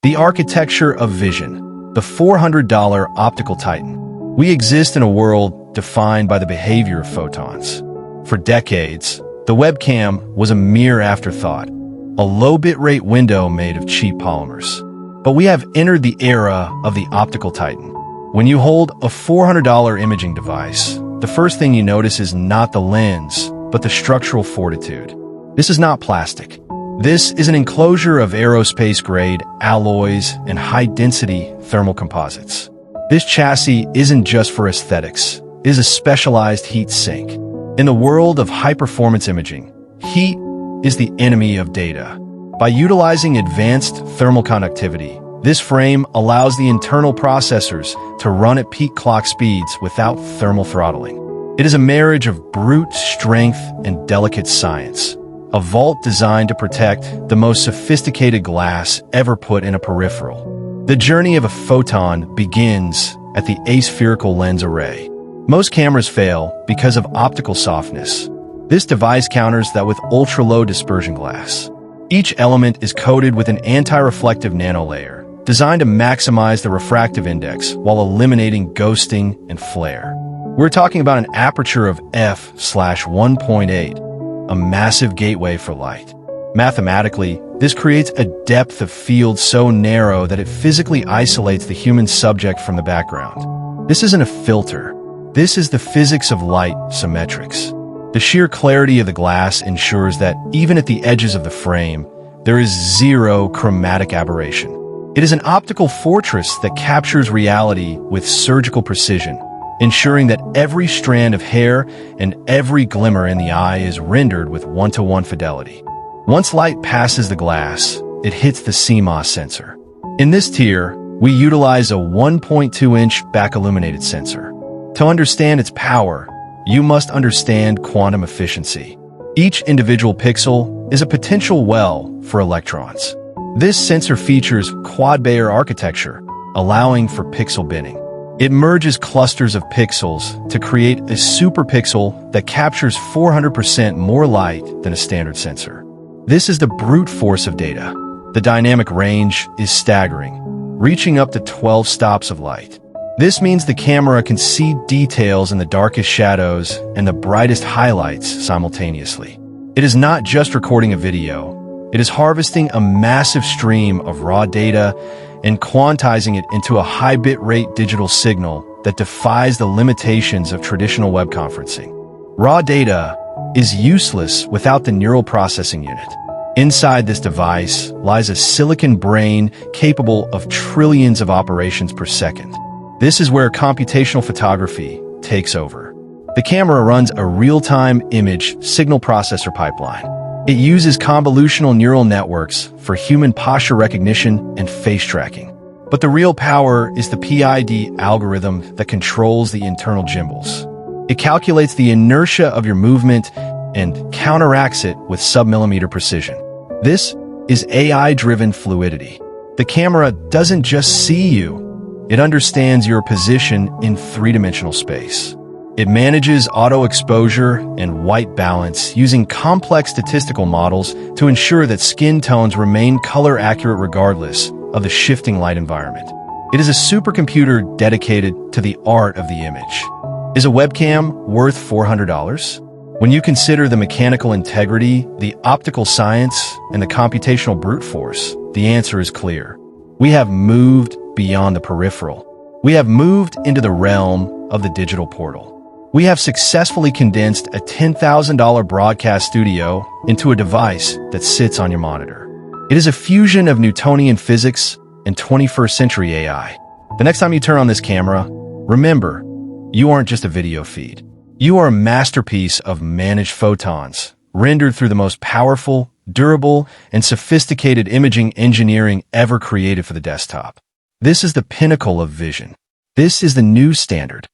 The architecture of vision, the $400 optical titan. We exist in a world defined by the behavior of photons. For decades, the webcam was a mere afterthought, a low bitrate window made of cheap polymers. But we have entered the era of the optical titan. When you hold a $400 imaging device, the first thing you notice is not the lens, but the structural fortitude. This is not plastic. This is an enclosure of aerospace-grade alloys and high-density thermal composites. This chassis isn't just for aesthetics. It is a specialized heat sink. In the world of high-performance imaging, heat is the enemy of data. By utilizing advanced thermal conductivity, this frame allows the internal processors to run at peak clock speeds without thermal throttling. It is a marriage of brute strength and delicate science. A vault designed to protect the most sophisticated glass ever put in a peripheral. The journey of a photon begins at the aspherical lens array. Most cameras fail because of optical softness. This device counters that with ultra-low dispersion glass. Each element is coated with an anti-reflective nanolayer, designed to maximize the refractive index while eliminating ghosting and flare. We're talking about an aperture of f/1.8, a massive gateway for light. Mathematically, this creates a depth of field so narrow that it physically isolates the human subject from the background. This isn't a filter. This is the physics of light symmetrics. The sheer clarity of the glass ensures that, even at the edges of the frame, there is zero chromatic aberration. It is an optical fortress that captures reality with surgical precision, ensuring that every strand of hair and every glimmer in the eye is rendered with one-to-one fidelity. Once light passes the glass, it hits the CMOS sensor. In this tier, we utilize a 1.2-inch back-illuminated sensor. To understand its power, you must understand quantum efficiency. Each individual pixel is a potential well for electrons. This sensor features quad-Bayer architecture, allowing for pixel binning. It merges clusters of pixels to create a superpixel that captures 400% more light than a standard sensor. This is the brute force of data. The dynamic range is staggering, reaching up to 12 stops of light. This means the camera can see details in the darkest shadows and the brightest highlights simultaneously. It is not just recording a video. It is harvesting a massive stream of raw data and quantizing it into a high bitrate digital signal that defies the limitations of traditional web conferencing. Raw data is useless without the neural processing unit. Inside this device lies a silicon brain capable of trillions of operations per second. This is where computational photography takes over. The camera runs a real-time image signal processor pipeline. It uses convolutional neural networks for human posture recognition and face tracking. But the real power is the PID algorithm that controls the internal gimbals. It calculates the inertia of your movement and counteracts it with sub-millimeter precision. This is AI-driven fluidity. The camera doesn't just see you. It understands your position in three-dimensional space. It manages auto exposure and white balance using complex statistical models to ensure that skin tones remain color accurate regardless of the shifting light environment. It is a supercomputer dedicated to the art of the image. Is a webcam worth $400? When you consider the mechanical integrity, the optical science, and the computational brute force, the answer is clear. We have moved beyond the peripheral. We have moved into the realm of the digital portal. We have successfully condensed a $10,000 broadcast studio into a device that sits on your monitor. It is a fusion of Newtonian physics and 21st century AI. The next time you turn on this camera, remember, you aren't just a video feed. You are a masterpiece of managed photons, rendered through the most powerful, durable, and sophisticated imaging engineering ever created for the desktop. This is the pinnacle of vision. This is the new standard.